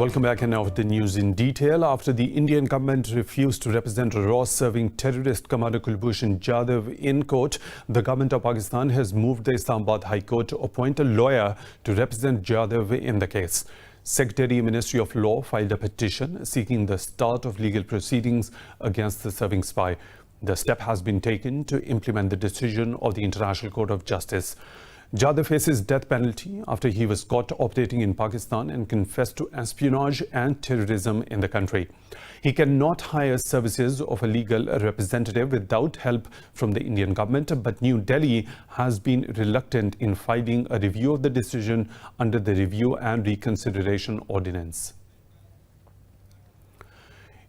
Welcome back, and now with the news in detail. After the Indian government refused to represent Raw-serving terrorist commander Kulbhushan Jadhav in court, the government of Pakistan has moved the Islamabad High Court to appoint a lawyer to represent Jadhav in the case. Secretary Ministry of Law filed a petition seeking the start of legal proceedings against the serving spy. The step has been taken to implement the decision of the International Court of Justice. Jadhav faces death penalty after he was caught operating in Pakistan and confessed to espionage and terrorism in the country. He cannot hire services of a legal representative without help from the Indian government, but New Delhi has been reluctant in filing a review of the decision under the Review and Reconsideration Ordinance.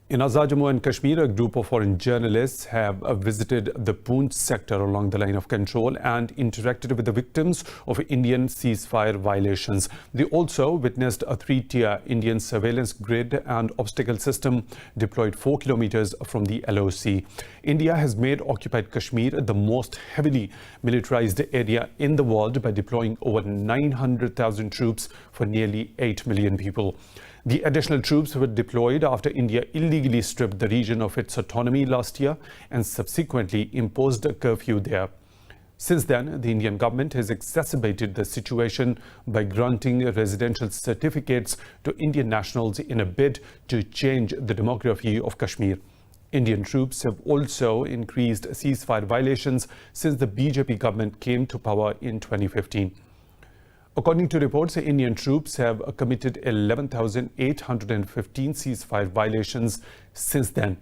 In Azha, Jammu and Kashmir, a group of foreign journalists have visited the Poonch sector along the line of control and interacted with the victims of Indian ceasefire violations. They also witnessed a three-tier Indian surveillance grid and obstacle system deployed 4 kilometers from the LOC. India has made occupied Kashmir the most heavily militarized area in the world by deploying over 900,000 troops for nearly 8 million people. The additional troops were deployed after India illegally stripped the region of its autonomy last year and subsequently imposed a curfew there. Since then, the Indian government has exacerbated the situation by granting residential certificates to Indian nationals in a bid to change the demography of Kashmir. Indian troops have also increased ceasefire violations since the BJP government came to power in 2015. According to reports, Indian troops have committed 11,815 ceasefire violations since then.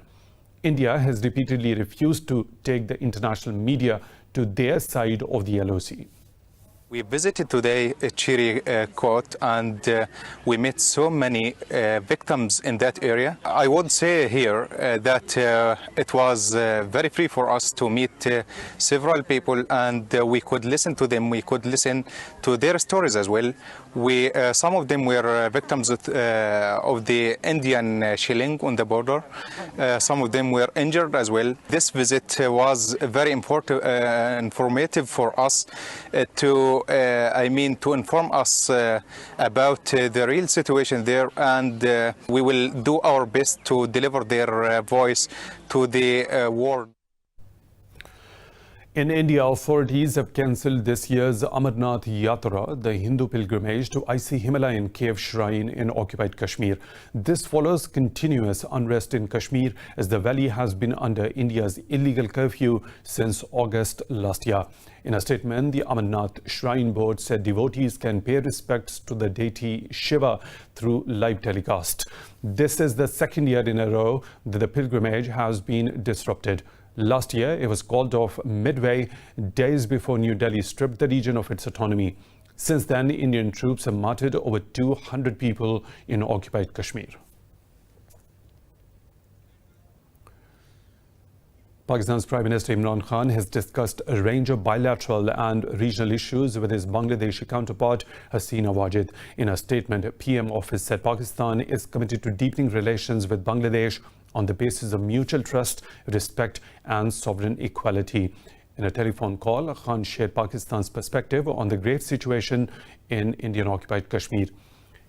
India has repeatedly refused to take the international media to their side of the LOC. We visited today Chiri court and we met so many victims in that area. I would say here that it was very free for us to meet several people, and we could listen to them. We could listen to their stories as well. Some of them were victims of the Indian shelling on the border. Some of them were injured as well. This visit was very informative for us to inform us about the real situation there, and we will do our best to deliver their voice to the world. In India, authorities have cancelled this year's Amarnath Yatra, the Hindu pilgrimage to icy Himalayan cave shrine in occupied Kashmir. This follows continuous unrest in Kashmir as the valley has been under India's illegal curfew since August last year. In a statement, the Amarnath Shrine Board said devotees can pay respects to the deity Shiva through live telecast. This is the second year in a row that the pilgrimage has been disrupted. Last year, it was called off midway, days before New Delhi stripped the region of its autonomy. Since then, Indian troops have martyred over 200 people in occupied Kashmir. Pakistan's Prime Minister Imran Khan has discussed a range of bilateral and regional issues with his Bangladeshi counterpart Hasina Wajid. In a statement, PM office said Pakistan is committed to deepening relations with Bangladesh on the basis of mutual trust, respect and sovereign equality. In a telephone call, Khan shared Pakistan's perspective on the grave situation in Indian-occupied Kashmir.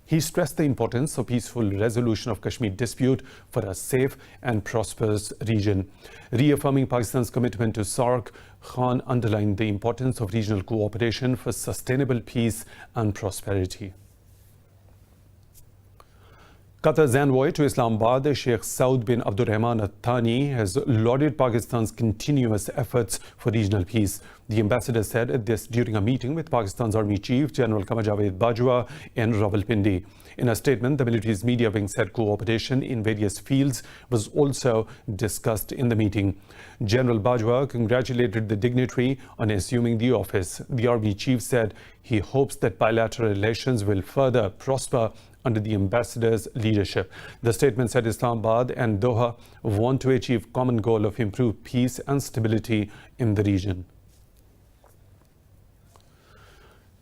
He stressed the importance of peaceful resolution of Kashmir dispute for a safe and prosperous region. Reaffirming Pakistan's commitment to SAARC, Khan underlined the importance of regional cooperation for sustainable peace and prosperity. Qatar's envoy to Islamabad, Sheikh Saud bin Abdurrahman Al Thani, has lauded Pakistan's continuous efforts for regional peace. The ambassador said this during a meeting with Pakistan's Army Chief General Qamar Javed Bajwa in Rawalpindi. In a statement, the military's media wing said cooperation in various fields was also discussed in the meeting. General Bajwa congratulated the dignitary on assuming the office. The Army Chief said he hopes that bilateral relations will further prosper under the ambassador's leadership. The statement said Islamabad and Doha want to achieve common goal of improved peace and stability in the region.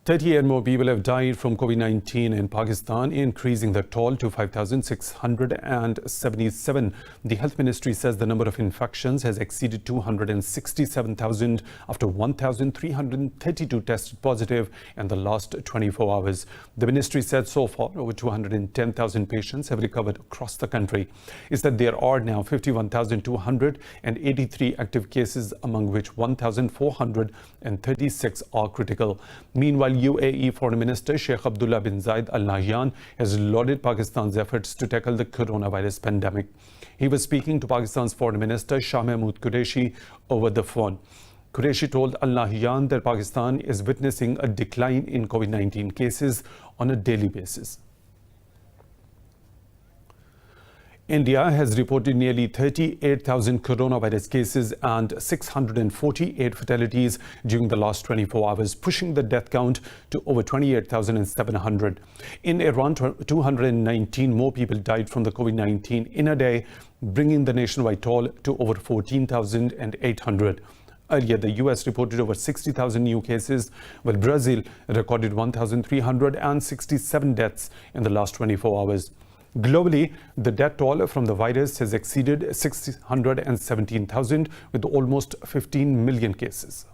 38 more people have died from COVID-19 in Pakistan, increasing the toll to 5,677. The health ministry says the number of infections has exceeded 267,000 after 1,332 tested positive in the last 24 hours. The ministry said so far over 210,000 patients have recovered across the country. It said there are now 51,283 active cases, among which 1,436 are critical. Meanwhile, UAE Foreign Minister Sheikh Abdullah bin Zayed Al Nahyan has lauded Pakistan's efforts to tackle the coronavirus pandemic. He was speaking to Pakistan's Foreign Minister Shah Mahmood Qureshi over the phone. Qureshi told Al Nahyan that Pakistan is witnessing a decline in COVID-19 cases on a daily basis. India has reported nearly 38,000 coronavirus cases and 648 fatalities during the last 24 hours, pushing the death count to over 28,700. In Iran, 219 more people died from the COVID-19 in a day, bringing the nationwide toll to over 14,800. Earlier, the US reported over 60,000 new cases, while Brazil recorded 1,367 deaths in the last 24 hours. Globally, the death toll from the virus has exceeded 617,000 with almost 15 million cases.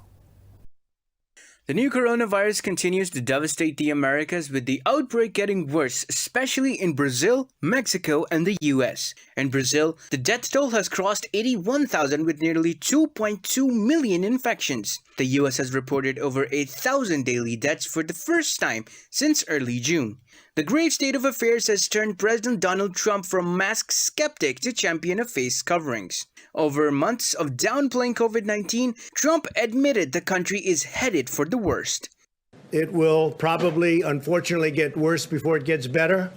The new coronavirus continues to devastate the Americas, with the outbreak getting worse, especially in Brazil, Mexico, and the US. In Brazil, the death toll has crossed 81,000 with nearly 2.2 million infections. The US has reported over 8,000 daily deaths for the first time since early June. The grave state of affairs has turned President Donald Trump from mask skeptic to champion of face coverings. Over months of downplaying COVID-19, Trump admitted the country is headed for the worst. It will probably, unfortunately, get worse before it gets better.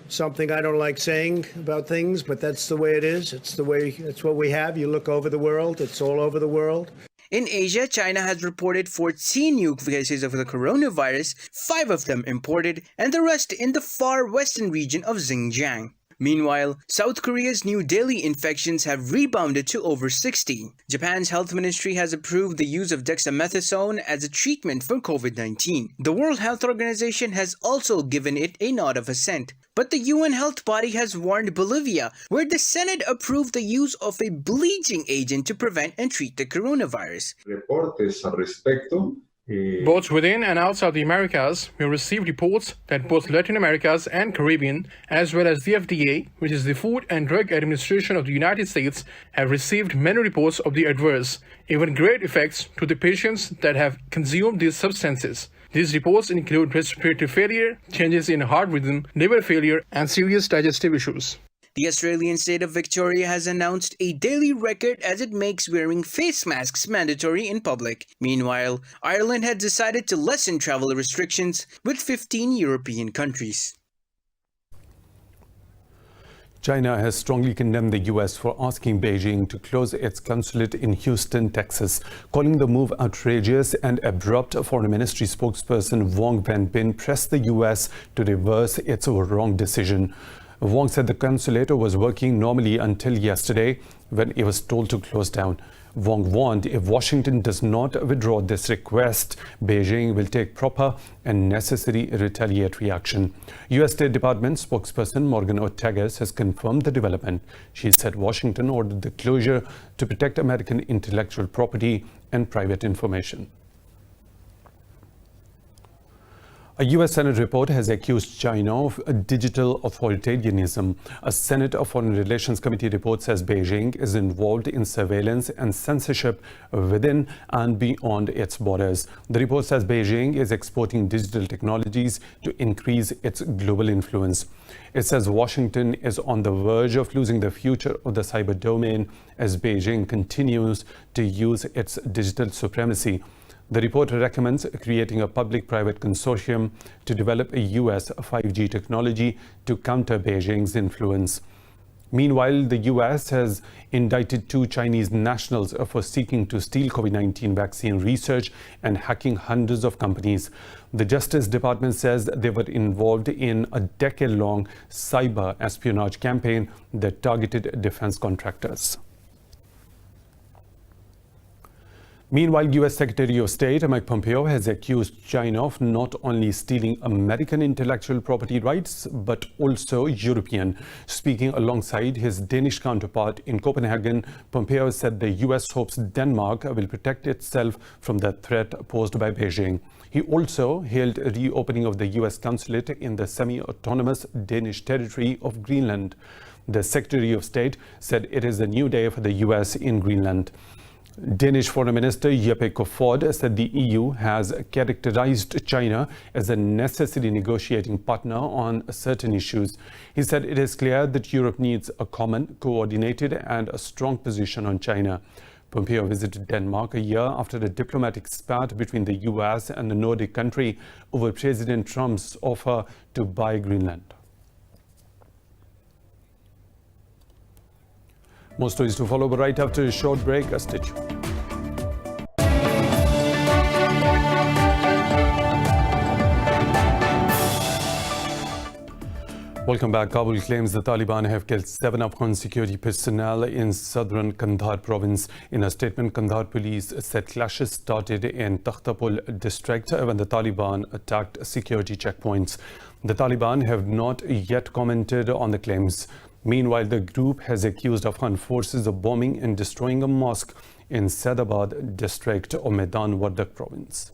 Something I don't like saying about things, but that's the way it is. It's what we have. You look over the world, it's all over the world. In Asia, China has reported 14 new cases of the coronavirus, 5 of them imported, and the rest in the far western region of Xinjiang. Meanwhile, South Korea's new daily infections have rebounded to over 60. Japan's health ministry has approved the use of dexamethasone as a treatment for COVID-19. The World Health Organization has also given it a nod of assent. But the UN health body has warned Bolivia, where the Senate approved the use of a bleaching agent to prevent and treat the coronavirus. Reportes al respecto. Both within and outside the Americas, we received reports that both Latin Americas and Caribbean, as well as the FDA, which is the Food and Drug Administration of the United States, have received many reports of the adverse, even great effects to the patients that have consumed these substances. These reports include respiratory failure, changes in heart rhythm, liver failure, and serious digestive issues. The Australian state of Victoria has announced a daily record as it makes wearing face masks mandatory in public. Meanwhile, Ireland had decided to lessen travel restrictions with 15 European countries. China has strongly condemned the US for asking Beijing to close its consulate in Houston, Texas, calling the move outrageous and abrupt. Foreign Ministry spokesperson Wang Wenbin pressed the US to reverse its wrong decision. Wang said the consulate was working normally until yesterday when it was told to close down. Wang warned if Washington does not withdraw this request, Beijing will take proper and necessary retaliatory action. U.S. State Department spokesperson Morgan Ortagus has confirmed the development. She said Washington ordered the closure to protect American intellectual property and private information. A U.S. Senate report has accused China of digital authoritarianism. A Senate Foreign Relations Committee report says Beijing is involved in surveillance and censorship within and beyond its borders. The report says Beijing is exporting digital technologies to increase its global influence. It says Washington is on the verge of losing the future of the cyber domain as Beijing continues to use its digital supremacy. The report recommends creating a public-private consortium to develop a U.S. 5G technology to counter Beijing's influence. Meanwhile, the U.S. has indicted 2 Chinese nationals for seeking to steal COVID-19 vaccine research and hacking hundreds of companies. The Justice Department says they were involved in a decade-long cyber espionage campaign that targeted defense contractors. Meanwhile, U.S. Secretary of State Mike Pompeo has accused China of not only stealing American intellectual property rights, but also European. Speaking alongside his Danish counterpart in Copenhagen, Pompeo said the U.S. hopes Denmark will protect itself from the threat posed by Beijing. He also hailed a reopening of the U.S. consulate in the semi-autonomous Danish territory of Greenland. The Secretary of State said it is a new day for the U.S. in Greenland. Danish Foreign Minister Jeppe Kofod said the EU has characterized China as a necessary negotiating partner on certain issues. He said it is clear that Europe needs a common, coordinated and a strong position on China. Pompeo visited Denmark a year after a diplomatic spat between the US and the Nordic country over President Trump's offer to buy Greenland. More stories to follow, but right after a short break, stay tuned. Welcome back. Kabul claims the Taliban have killed 7 Afghan security personnel in southern Kandahar province. In a statement, Kandahar police said clashes started in Takhtapul district when the Taliban attacked security checkpoints. The Taliban have not yet commented on the claims. Meanwhile, the group has accused Afghan forces of bombing and destroying a mosque in Saidabad district of Medan Wardak province.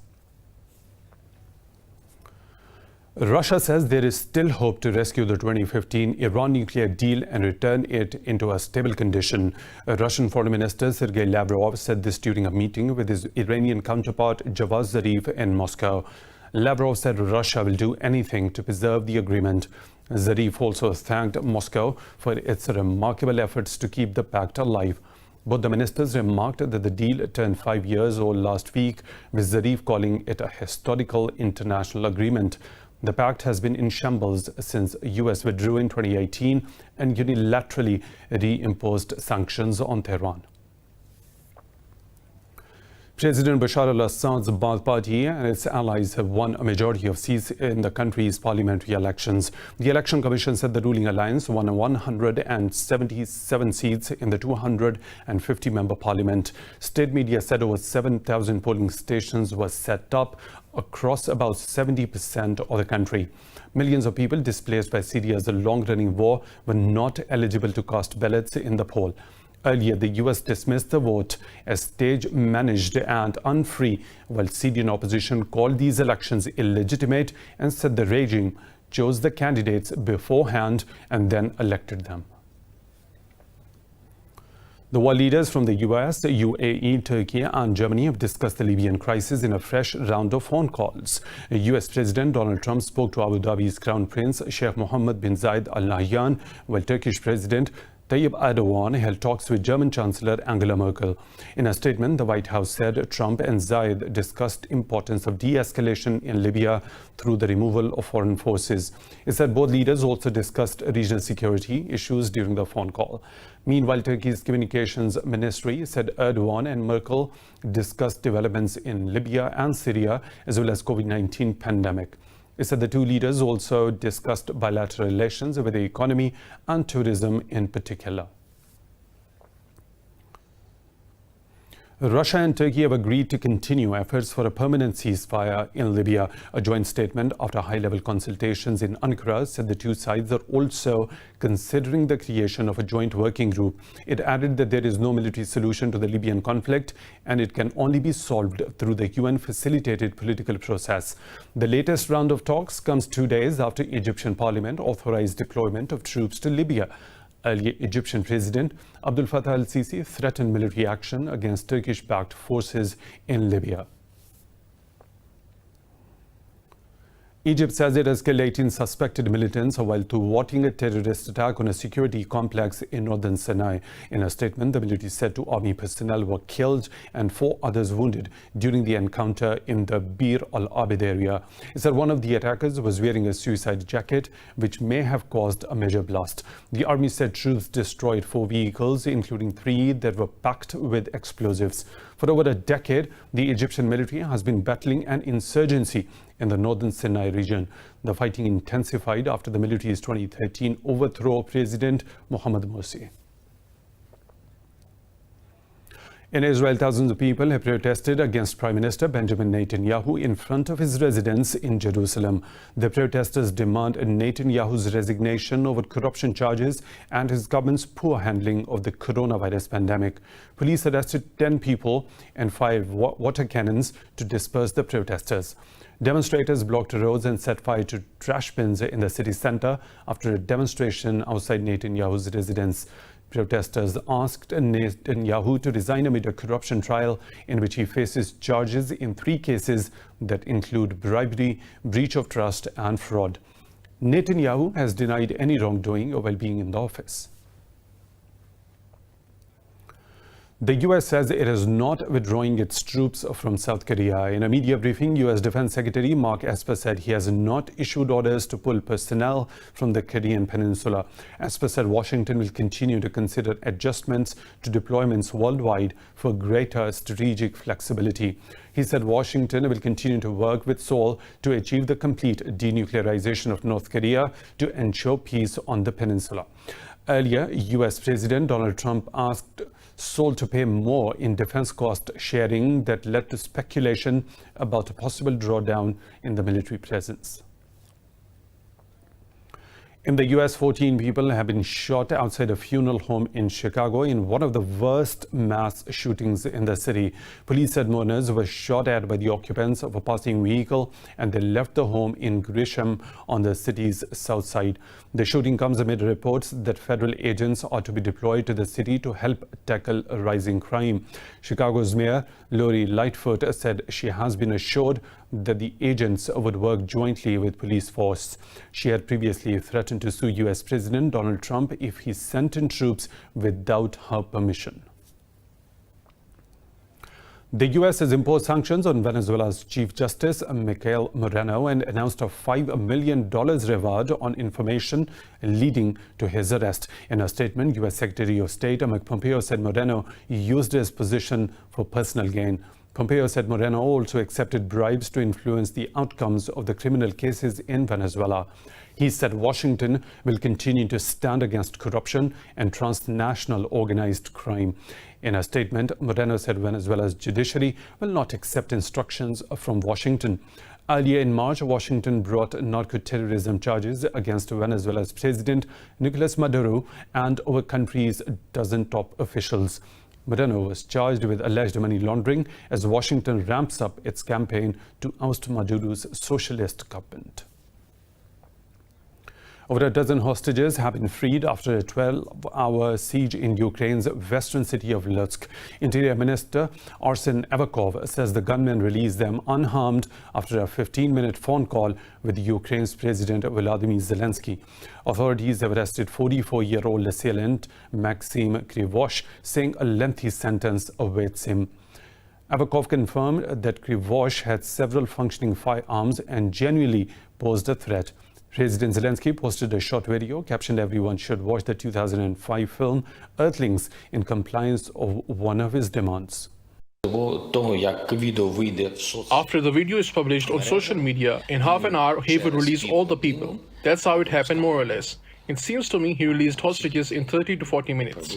Russia says there is still hope to rescue the 2015 Iran nuclear deal and return it into a stable condition. Russian Foreign Minister Sergei Lavrov said this during a meeting with his Iranian counterpart Javad Zarif in Moscow. Lavrov said Russia will do anything to preserve the agreement. Zarif also thanked Moscow for its remarkable efforts to keep the pact alive. Both the ministers remarked that the deal turned 5 years old last week, with Zarif calling it a historical international agreement. The pact has been in shambles since US withdrew in 2018 and unilaterally reimposed sanctions on Tehran. President Bashar al-Assad's Baath Party and its allies have won a majority of seats in the country's parliamentary elections. The Election Commission said the ruling alliance won 177 seats in the 250-member parliament. State media said over 7,000 polling stations were set up across about 70% of the country. Millions of people displaced by Syria's long-running war were not eligible to cast ballots in the poll. Earlier, the US dismissed the vote as stage-managed and unfree, while Syrian opposition called these elections illegitimate and said the regime chose the candidates beforehand and then elected them. The world leaders from the US, UAE, Turkey and Germany have discussed the Libyan crisis in a fresh round of phone calls. US President Donald Trump spoke to Abu Dhabi's Crown Prince Sheikh Mohammed bin Zayed Al Nahyan, while Turkish President Tayyip Erdogan held talks with German Chancellor Angela Merkel. In a statement, the White House said Trump and Zayed discussed importance of de-escalation in Libya through the removal of foreign forces. It said both leaders also discussed regional security issues during the phone call. Meanwhile, Turkey's communications ministry said Erdogan and Merkel discussed developments in Libya and Syria, as well as COVID-19 pandemic. It said the two leaders also discussed bilateral relations with the economy and tourism in particular. Russia and Turkey have agreed to continue efforts for a permanent ceasefire in Libya. A joint statement after high-level consultations in Ankara said the two sides are also considering the creation of a joint working group. It added that there is no military solution to the Libyan conflict and it can only be solved through the UN-facilitated political process. The latest round of talks comes 2 days after Egyptian parliament authorized deployment of troops to Libya. Earlier, Egyptian President Abdel Fattah al-Sisi threatened military action against Turkish-backed forces in Libya. Egypt says it is escalating suspected militants while thwarting a terrorist attack on a security complex in northern Sinai. In a statement, the military said 2 army personnel were killed and 4 others wounded during the encounter in the Bir al-Abed area. It said one of the attackers was wearing a suicide jacket, which may have caused a major blast. The army said troops destroyed 4 vehicles, including 3 that were packed with explosives. For over a decade, the Egyptian military has been battling an insurgency in the northern Sinai region. The fighting intensified after the military's 2013 overthrow of President Mohamed Morsi. In Israel, thousands of people have protested against Prime Minister Benjamin Netanyahu in front of his residence in Jerusalem. The protesters demand Netanyahu's resignation over corruption charges and his government's poor handling of the coronavirus pandemic. Police arrested 10 people and fired water cannons to disperse the protesters. Demonstrators blocked roads and set fire to trash bins in the city center after a demonstration outside Netanyahu's residence. Protesters asked Netanyahu to resign amid a corruption trial in which he faces charges in 3 cases that include bribery, breach of trust and fraud. Netanyahu has denied any wrongdoing while being in the office. The U.S. says it is not withdrawing its troops from South Korea. In a media briefing, U.S. Defense Secretary Mark Esper said he has not issued orders to pull personnel from the Korean peninsula. Esper said Washington will continue to consider adjustments to deployments worldwide for greater strategic flexibility. He said Washington will continue to work with Seoul to achieve the complete denuclearization of North Korea to ensure peace on the peninsula. Earlier, U.S. President Donald Trump asked Seoul to pay more in defense cost sharing that led to speculation about a possible drawdown in the military presence. In the U.S., 14 people have been shot outside a funeral home in Chicago in one of the worst mass shootings in the city. Police said mourners were shot at by the occupants of a passing vehicle and they left the home in Grisham on the city's south side. The shooting comes amid reports that federal agents are to be deployed to the city to help tackle rising crime. Chicago's Mayor Lori Lightfoot said she has been assured that the agents would work jointly with police force. She had previously threatened to sue U.S. President Donald Trump if he sent in troops without her permission. The U.S. has imposed sanctions on Venezuela's Chief Justice, Miguel Moreno, and announced a $5 million reward on information leading to his arrest. In a statement, U.S. Secretary of State Pompeo said Moreno used his position for personal gain. Pompeo said Moreno also accepted bribes to influence the outcomes of the criminal cases in Venezuela. He said Washington will continue to stand against corruption and transnational organized crime. In a statement, Moreno said Venezuela's judiciary will not accept instructions from Washington. Earlier in March, Washington brought narco-terrorism charges against Venezuela's President Nicolas Maduro and our country's dozen top officials. Moreno was charged with alleged money laundering as Washington ramps up its campaign to oust Maduro's socialist government. Over a dozen hostages have been freed after a 12-hour siege in Ukraine's western city of Lutsk. Interior Minister Arsen Avakov says the gunmen released them unharmed after a 15-minute phone call with Ukraine's President Volodymyr Zelensky. Authorities have arrested 44-year-old assailant Maxim Krivosh, saying a lengthy sentence awaits him. Avakov confirmed that Krivosh had several functioning firearms and genuinely posed a threat. President Zelensky posted a short video captioned "Everyone should watch the 2005 film Earthlings in compliance of one of his demands." After the video is published on social media, in half an hour he would release all the people. That's how it happened, more or less. It seems to me he released hostages in 30 to 40 minutes.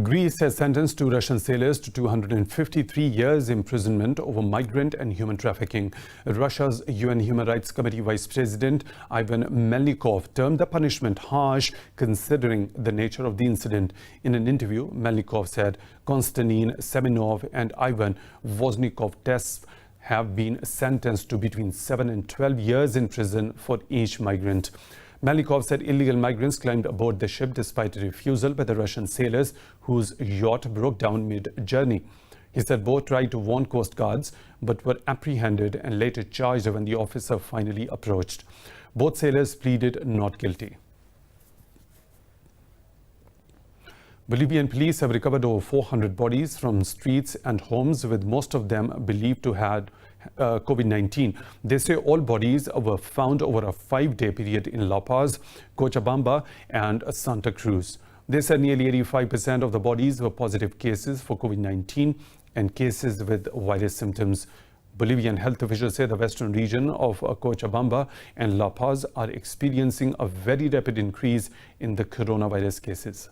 Greece has sentenced 2 Russian sailors to 253 years imprisonment over migrant and human trafficking. Russia's UN Human Rights Committee Vice President Ivan Melnikov termed the punishment harsh considering the nature of the incident. In an interview, Melnikov said Konstantin Semenov and Ivan Voznikov-Tests have been sentenced to between 7 and 12 years in prison for each migrant. Melnikov said illegal migrants climbed aboard the ship despite a refusal by the Russian sailors whose yacht broke down mid-journey. He said both tried to warn coast guards but were apprehended and later charged when the officer finally approached. Both sailors pleaded not guilty. Bolivian police have recovered over 400 bodies from streets and homes, with most of them believed to have COVID-19. They say all bodies were found over a 5-day period in La Paz, Cochabamba and Santa Cruz. They said nearly 85% of the bodies were positive cases for COVID-19 and cases with virus symptoms. Bolivian health officials say the western region of Cochabamba and La Paz are experiencing a very rapid increase in the coronavirus cases.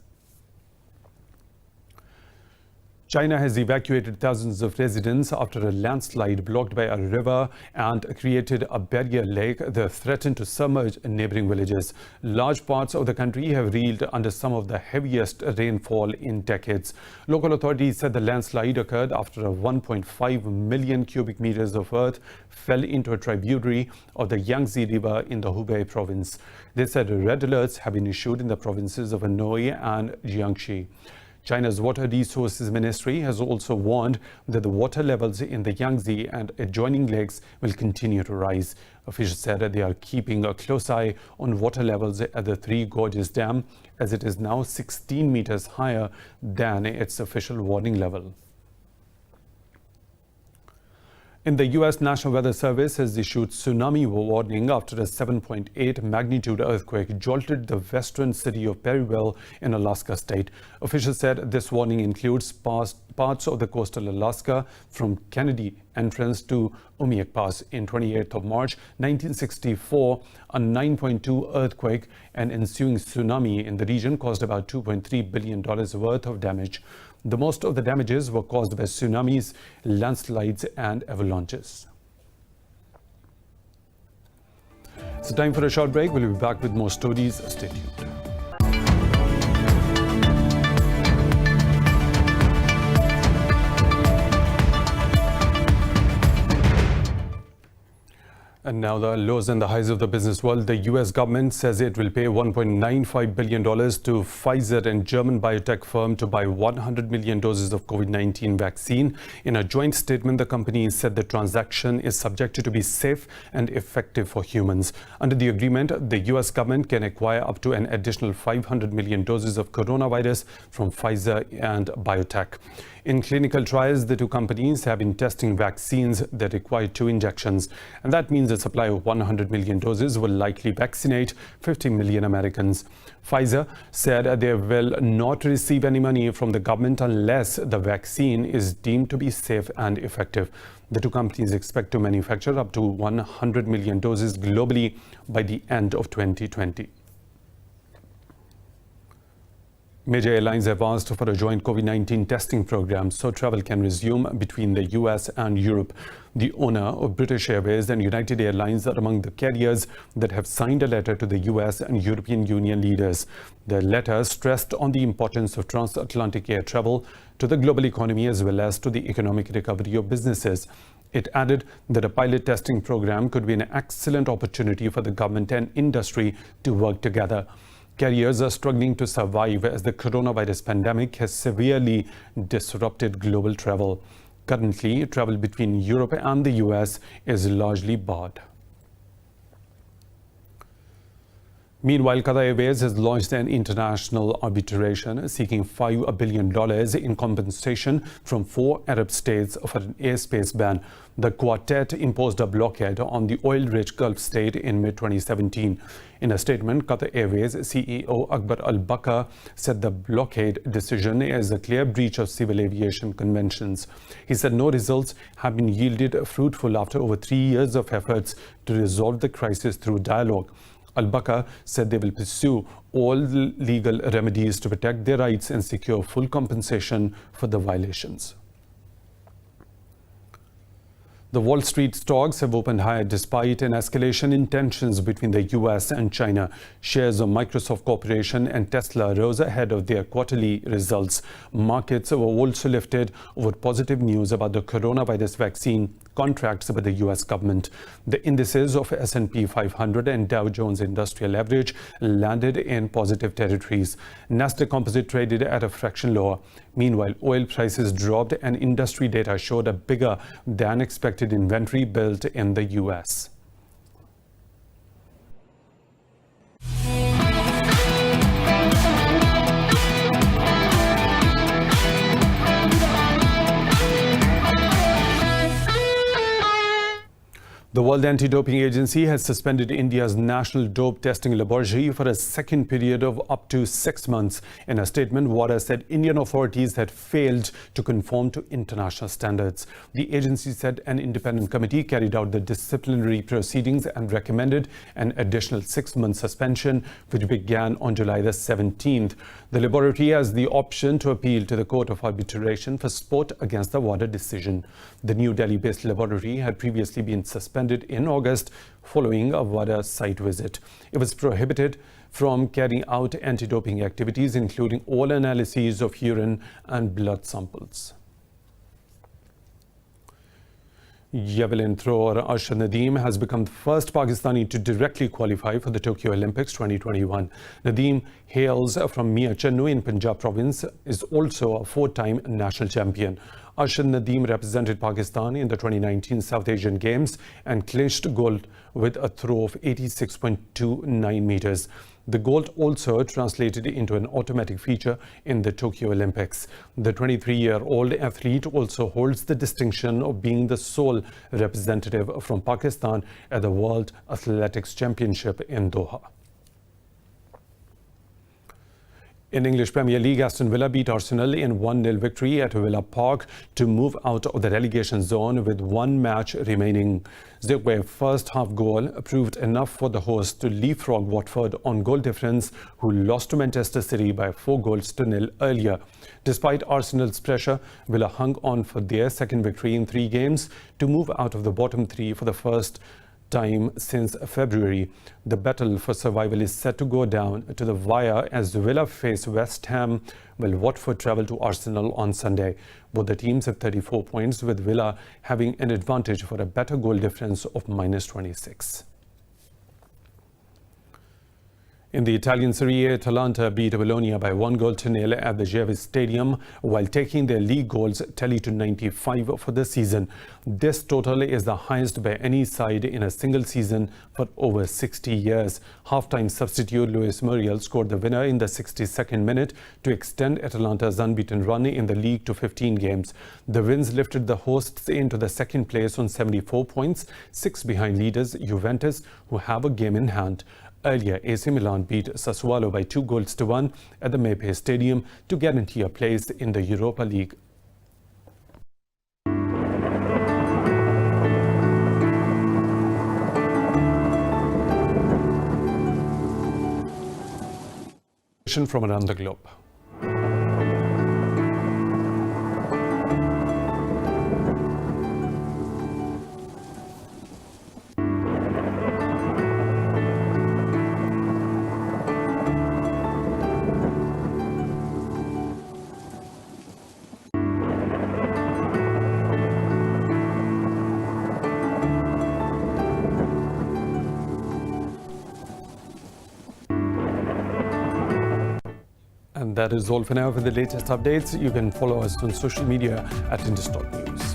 China has evacuated thousands of residents after a landslide blocked by a river and created a barrier lake that threatened to submerge neighboring villages. Large parts of the country have reeled under some of the heaviest rainfall in decades. Local authorities said the landslide occurred after a 1.5 million cubic meters of earth fell into a tributary of the Yangtze River in the Hubei province. They said red alerts have been issued in the provinces of Anhui and Jiangxi. China's Water Resources Ministry has also warned that the water levels in the Yangtze and adjoining lakes will continue to rise. Officials said that they are keeping a close eye on water levels at the Three Gorges Dam, as it is now 16 meters higher than its official warning level. In the U.S. National Weather Service has issued tsunami warning after a 7.8 magnitude earthquake jolted the western city of Perryville in Alaska state. Officials said this warning includes parts of the coastal Alaska from Kennedy Entrance to Umiak Pass. In 28th of March 1964, a 9.2 earthquake and ensuing tsunami in the region caused about $2.3 billion worth of damage. The most of the damages were caused by tsunamis, landslides and avalanches. It's time for a short break. We'll be back with more stories. Stay tuned. And now the lows and the highs of the business world. The U.S. government says it will pay $1.95 billion to Pfizer and German biotech firm to buy 100 million doses of COVID-19 vaccine. In a joint statement, the company said the transaction is subjected to be safe and effective for humans. Under the agreement, the U.S. government can acquire up to an additional 500 million doses of coronavirus from Pfizer and biotech. In clinical trials, the two companies have been testing vaccines that require 2 injections, and that means a supply of 100 million doses will likely vaccinate 50 million Americans. Pfizer said they will not receive any money from the government unless the vaccine is deemed to be safe and effective. The two companies expect to manufacture up to 100 million doses globally by the end of 2020. Major airlines have asked for a joint COVID-19 testing program so travel can resume between the US and Europe. The owner of British Airways and United Airlines are among the carriers that have signed a letter to the US and European Union leaders. The letter stressed on the importance of transatlantic air travel to the global economy as well as to the economic recovery of businesses. It added that a pilot testing program could be an excellent opportunity for the government and industry to work together. Carriers are struggling to survive as the coronavirus pandemic has severely disrupted global travel. Currently, travel between Europe and the US is largely barred. Meanwhile, Qatar Airways has launched an international arbitration seeking $5 billion in compensation from 4 Arab states for an airspace ban. The quartet imposed a blockade on the oil-rich Gulf state in mid-2017. In a statement, Qatar Airways CEO Akbar Al-Bakr said the blockade decision is a clear breach of civil aviation conventions. He said no results have been yielded fruitful after over 3 years of efforts to resolve the crisis through dialogue. Al-Bakr said they will pursue all legal remedies to protect their rights and secure full compensation for the violations. The Wall Street stocks have opened higher despite an escalation in tensions between the US and China. Shares of Microsoft Corporation and Tesla rose ahead of their quarterly results. Markets were also lifted over positive news about the coronavirus vaccine contracts by the US government. The indices of S&P 500 and Dow Jones Industrial Average landed in positive territories. Nasdaq Composite traded at a fraction lower. Meanwhile, oil prices dropped and industry data showed a bigger than expected inventory built in the US. The World Anti-Doping Agency has suspended India's national dope testing laboratory for a second period of up to 6 months. In a statement, WADA said Indian authorities had failed to conform to international standards. The agency said an independent committee carried out the disciplinary proceedings and recommended an additional 6-month suspension, which began on July the 17th. The laboratory has the option to appeal to the Court of Arbitration for Sport against the WADA decision. The New Delhi-based laboratory had previously been suspended in August following a WADA site visit. It was prohibited from carrying out anti-doping activities, including all analyses of urine and blood samples. Javelin thrower Azha Nadeem has become the first Pakistani to directly qualify for the Tokyo Olympics 2021. Nadeem hails from Mia Channu in Punjab province, is also a 4-time national champion. Azha Nadeem represented Pakistan in the 2019 South Asian Games and clinched gold with a throw of 86.29 meters. The gold also translated into an automatic feature in the Tokyo Olympics. The 23-year-old athlete also holds the distinction of being the sole representative from Pakistan at the World Athletics Championship in Doha. In English Premier League, Aston Villa beat Arsenal in 1-0 victory at Villa Park to move out of the relegation zone with 1 match remaining. Zirkzee first half goal proved enough for the hosts to leapfrog Watford on goal difference, who lost to Manchester City by 4-0 earlier. Despite Arsenal's pressure, Villa hung on for their second victory in 3 games to move out of the bottom 3 for the first time since February. The battle for survival is set to go down to the wire as Villa face West Ham, while Watford travel to Arsenal on Sunday. Both the teams have 34 points, with Villa having an advantage for a better goal difference of -26. In the Italian Serie A, Atalanta beat Bologna by 1-0 at the Gevi Stadium, while taking their league goals tally to 95 for the season. This total is the highest by any side in a single season for over 60 years. Half-time substitute Luis Muriel scored the winner in the 62nd minute to extend Atalanta's unbeaten run in the league to 15 games. The wins lifted the hosts into the second place on 74 points, 6 behind leaders Juventus, who have a game in hand. Earlier, AC Milan beat Sassuolo by 2-1 at the Mepe Stadium to guarantee a place in the Europa League. From around the globe. And that is all for now. For the latest updates, you can follow us on social media at Indus.News.